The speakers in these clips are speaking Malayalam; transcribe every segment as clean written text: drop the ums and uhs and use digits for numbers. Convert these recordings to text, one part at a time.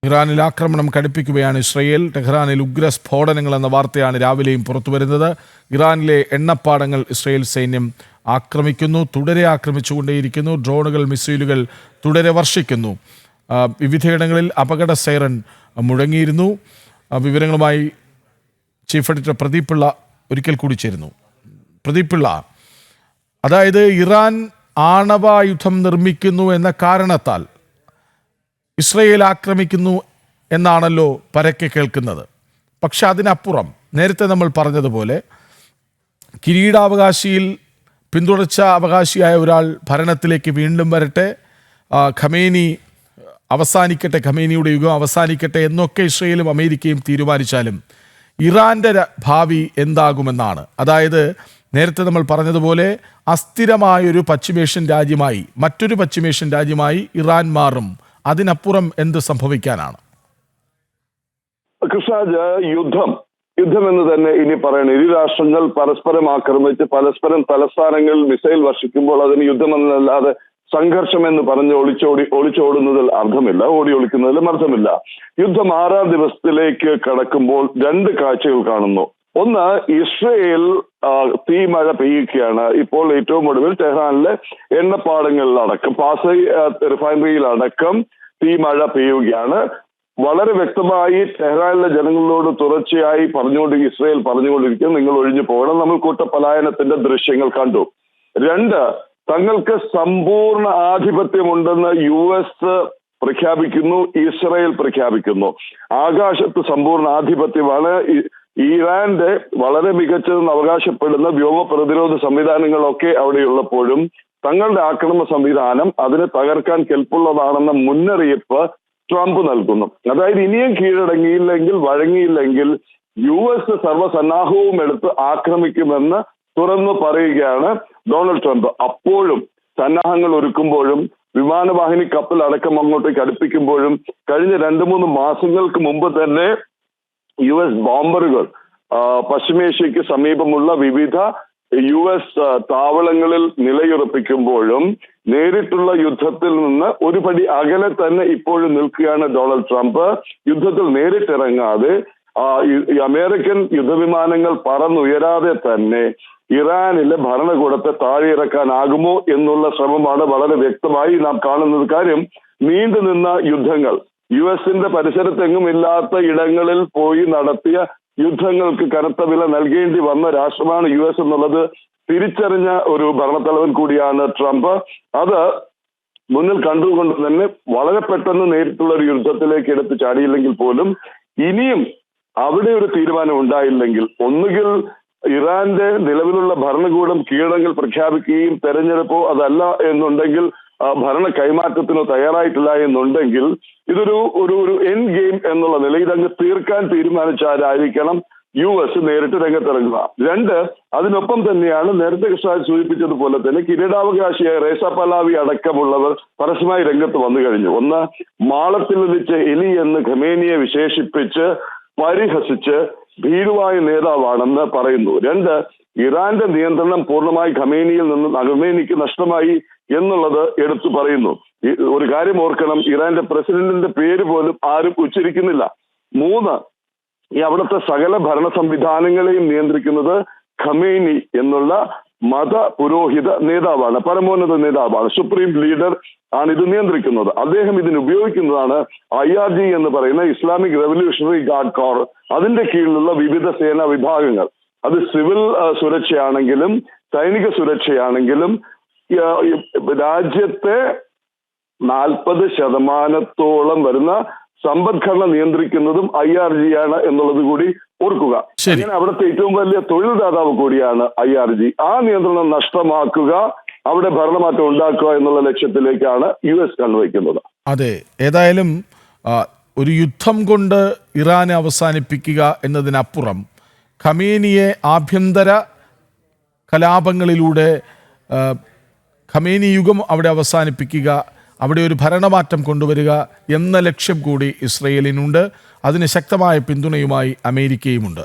ഇറാനിൽ ആക്രമണം കടുപ്പിക്കുകയാണ് ഇസ്രയേൽ. ടെഹ്റാനിൽ ഉഗ്രസ്ഫോടനങ്ങൾ എന്ന വാർത്തയാണ് രാവിലെയും പുറത്തുവരുന്നത്. ഇറാനിലെ എണ്ണപ്പാടങ്ങൾ ഇസ്രയേൽ സൈന്യം ആക്രമിക്കുന്നു, തുടരെ ആക്രമിച്ചുകൊണ്ടേയിരിക്കുന്നു. ഡ്രോണുകൾ, മിസൈലുകൾ തുടരെ വർഷിക്കുന്നു. വിവിധയിടങ്ങളിൽ അപകട സൈറൻ മുഴങ്ങിയിരുന്നു. വിവരങ്ങളുമായി ചീഫ് എഡിറ്റർ പ്രദീപ് പിള്ള ഒരിക്കൽ കൂടി ചേരുന്നു. പ്രദീപ് പിള്ള, അതായത് ഇറാൻ ആണവായുധം നിർമ്മിക്കുന്നു എന്ന കാരണത്താൽ ഇസ്രയേൽ ആക്രമിക്കുന്നു എന്നാണല്ലോ പരക്കെ കേൾക്കുന്നത്. പക്ഷെ അതിനപ്പുറം നേരത്തെ നമ്മൾ പറഞ്ഞതുപോലെ കിരീടാവകാശിയിൽ പിന്തുടർച്ച അവകാശിയായ ഒരാൾ ഭരണത്തിലേക്ക് വീണ്ടും വരട്ടെ, ഖമേനി അവസാനിക്കട്ടെ, ഖമേനിയുടെ യുഗം അവസാനിക്കട്ടെ എന്നൊക്കെ ഇസ്രയേലും അമേരിക്കയും തീരുമാനിച്ചാലും ഇറാൻ്റെ ഭാവി എന്താകുമെന്നാണ്. അതായത് നേരത്തെ നമ്മൾ പറഞ്ഞതുപോലെ അസ്ഥിരമായൊരു പശ്ചിമേഷ്യൻ രാജ്യമായി, മറ്റൊരു പശ്ചിമേഷ്യൻ രാജ്യമായി ഇറാൻ മാറും. അതിനപ്പുറം എന്ത് സംഭവിക്കാനാണ്? കൃഷ്ണാജ്, യുദ്ധം എന്ന് തന്നെ ഇനി പറയണം. ഇരു രാഷ്ട്രങ്ങൾ പരസ്പരം ആക്രമിച്ച് പരസ്പരം തലസ്ഥാനങ്ങളിൽ മിസൈൽ വർഷിക്കുമ്പോൾ അതിന് യുദ്ധമെന്നല്ലാതെ സംഘർഷം എന്ന് പറഞ്ഞ് ഒളിച്ചോടുന്നതിൽ അർത്ഥമില്ല, ഒളിക്കുന്നതിലും അർത്ഥമില്ല. യുദ്ധം 6ാം ദിവസത്തിലേക്ക് കടക്കുമ്പോൾ 2 കാഴ്ചകൾ കാണുന്നു. ഒന്ന്, ഇസ്രയേൽ തീമഴ പെയ്യുകയാണ്. ഇപ്പോൾ ഏറ്റവും ഒടുവിൽ ടെഹ്റാനിലെ എണ്ണപ്പാടങ്ങളിലടക്കം, പാസൈ റിഫൈനറിയിലടക്കം തീമഴ പെയ്യുകയാണ്. വളരെ വ്യക്തമായി ടെഹ്റാനിലെ ജനങ്ങളോട് തുടർച്ചയായി ഇസ്രയേൽ പറഞ്ഞുകൊണ്ടിരിക്കും, നിങ്ങൾ ഒഴിഞ്ഞു പോകണം. നമ്മൾ കൂട്ടപലായനത്തിന്റെ ദൃശ്യങ്ങൾ കണ്ടു. 2, തങ്ങൾക്ക് സമ്പൂർണ്ണ ആധിപത്യമുണ്ടെന്ന് US പ്രഖ്യാപിക്കുന്നു, ഇസ്രയേൽ പ്രഖ്യാപിക്കുന്നു. ആകാശത്ത് സമ്പൂർണ്ണ ആധിപത്യമാണ്. ഇറാന്റെ വളരെ മികച്ചതെന്ന് അവകാശപ്പെടുന്ന വ്യോമ പ്രതിരോധ സംവിധാനങ്ങളൊക്കെ അവിടെയുള്ളപ്പോഴും തങ്ങളുടെ ആക്രമണ സംവിധാനം അതിനെ തകർക്കാൻ കെൽപ്പുള്ളതാണെന്ന മുന്നറിയിപ്പ് ട്രംപ് നൽകുന്നു. അതായത് ഇനിയും കീഴടങ്ങിയില്ലെങ്കിൽ, വഴങ്ങിയില്ലെങ്കിൽ US സർവ്വസന്നാഹവും എടുത്ത് ആക്രമിക്കുമെന്ന് തുറന്നു പറയുകയാണ് ഡൊണാൾഡ് ട്രംപ്. അപ്പോഴും സന്നാഹങ്ങൾ ഒരുക്കുമ്പോഴും വിമാനവാഹിനി കപ്പൽ അടക്കം അങ്ങോട്ടേക്ക് അടുപ്പിക്കുമ്പോഴും കഴിഞ്ഞ 2-3 മാസങ്ങൾക്ക് മുമ്പ് തന്നെ US ബോംബറുകൾ പശ്ചിമേഷ്യക്ക് സമീപമുള്ള വിവിധ US താവളങ്ങളിൽ നിലയുറപ്പിക്കുമ്പോഴും നേരിട്ടുള്ള യുദ്ധത്തിൽ നിന്ന് ഒരു പടി അകലെ തന്നെ ഇപ്പോഴും നിൽക്കുകയാണ് ഡൊണാൾഡ് ട്രംപ്. യുദ്ധത്തിൽ നേരിട്ടിറങ്ങാതെ അമേരിക്കൻ യുദ്ധവിമാനങ്ങൾ പറന്നുയരാതെ തന്നെ ഇറാനിലെ ഭരണകൂടത്തെ താഴെയിറക്കാനാകുമോ എന്നുള്ള ശ്രമമാണ് വളരെ വ്യക്തമായി നാം കാണുന്നത്. കാര്യം, നീണ്ടുനിന്ന യുദ്ധങ്ങൾ, US-ന്റെ പരിസരത്തെങ്ങും ഇല്ലാത്ത ഇടങ്ങളിൽ പോയി നടത്തിയ യുദ്ധങ്ങൾക്ക് കനത്ത വില നൽകേണ്ടി വന്ന രാഷ്ട്രമാണ് US എന്നുള്ളത് തിരിച്ചറിഞ്ഞ ഒരു ഭരണത്തലവൻ കൂടിയാണ് ട്രംപ്. അത് മുന്നിൽ കണ്ടുകൊണ്ട് തന്നെ വളരെ പെട്ടെന്ന് നേരിട്ടുള്ള ഒരു യുദ്ധത്തിലേക്ക് എടുത്ത് ചാടിയില്ലെങ്കിൽ പോലും ഇനിയും അവിടെ ഒരു തീരുമാനം ഉണ്ടായില്ലെങ്കിൽ, ഒന്നുകിൽ ഇറാന്റെ നിലവിലുള്ള ഭരണകൂടം കീഴടങ്ങൽ പ്രഖ്യാപിക്കുകയും തെരഞ്ഞെടുപ്പോ അതല്ല എന്നുണ്ടെങ്കിൽ ഭരണ കൈമാറ്റത്തിനോ തയ്യാറായിട്ടില്ല എന്നുണ്ടെങ്കിൽ ഇതൊരു എൻഡ് ഗെയിം എന്നുള്ള നില ഇതങ്ങ് തീർക്കാൻ തീരുമാനിച്ചാരായിരിക്കണം US നേരിട്ട് രംഗത്തിറങ്ങുക. 2, അതിനൊപ്പം തന്നെയാണ് നേരത്തെ കൃഷ്ണ സൂചിപ്പിച്ചതുപോലെ തന്നെ കിരീടാവകാശിയായ റേസ പലാവി അടക്കമുള്ളവർ പരസ്യമായി രംഗത്ത് വന്നു കഴിഞ്ഞു. 1, മാളത്തിൽ ലഭിച്ച എലി എന്ന് ഖമേനിയെ വിശേഷിപ്പിച്ച് പരിഹസിച്ച് ഭീരുവായ നേതാവാണെന്ന് പറയുന്നു. 2, ഇറാന്റെ നിയന്ത്രണം പൂർണ്ണമായി ഖമേനിക്ക് നഷ്ടമായി എന്നുള്ളത് എടുത്തു പറയുന്നു. ഒരു കാര്യം ഓർക്കണം, ഇറാന്റെ പ്രസിഡന്റിന്റെ പേര് പോലും ആരും ഉച്ചരിക്കുന്നില്ല. 3, അവിടുത്തെ സകല ഭരണ സംവിധാനങ്ങളെയും നിയന്ത്രിക്കുന്നത് ഖമേനി എന്നുള്ള മത പുരോഹിത നേതാവാണ്, പരമോന്നത നേതാവാണ്, സുപ്രീം ലീഡർ ആണ് ഇത് നിയന്ത്രിക്കുന്നത്. അദ്ദേഹം ഇതിന് ഉപയോഗിക്കുന്നതാണ് IRG എന്ന് പറയുന്ന ഇസ്ലാമിക് റെവല്യൂഷണറി ഗാർഡ് കോർ. അതിന്റെ കീഴിലുള്ള വിവിധ സേനാ വിഭാഗങ്ങൾ, അത് സിവിൽ സുരക്ഷയാണെങ്കിലും സൈനിക സുരക്ഷയാണെങ്കിലും രാജ്യത്തെ 40% വരുന്ന സമ്പദ്ഘടന നിയന്ത്രിക്കുന്നതും IRG ആണ് എന്നുള്ളത് കൂടി ഓർക്കുക. അങ്ങനെ അവിടുത്തെ ഏറ്റവും വലിയ തൊഴിൽദാതാവ് കൂടിയാണ് IRG. ആ നിയന്ത്രണം നഷ്ടമാക്കുക, അവിടെ ഭരണമാറ്റം ഉണ്ടാക്കുക എന്നുള്ള ലക്ഷ്യത്തിലേക്കാണ് US കണ്ടുവയ്ക്കുന്നത്. അതെ, ഏതായാലും ഒരു യുദ്ധം കൊണ്ട് ഇറാനെ അവസാനിപ്പിക്കുക എന്നതിനപ്പുറം ഖമേനിയെ ആഭ്യന്തര കലാപങ്ങളിലൂടെ ഖമേനി യുഗം അവിടെ അവസാനിപ്പിക്കുക, അവിടെ ഒരു ഭരണമാറ്റം കൊണ്ടുവരിക എന്ന ലക്ഷ്യം കൂടി ഇസ്രയേലിനുണ്ട്. അതിന് ശക്തമായ പിന്തുണയുമായി അമേരിക്കയുമുണ്ട്.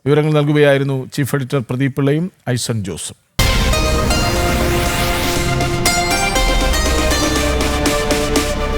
വിവരങ്ങൾ നൽകുകയായിരുന്നു ചീഫ് എഡിറ്റർ പ്രദീപ് പിള്ളയും ഐസൺ ജോസും.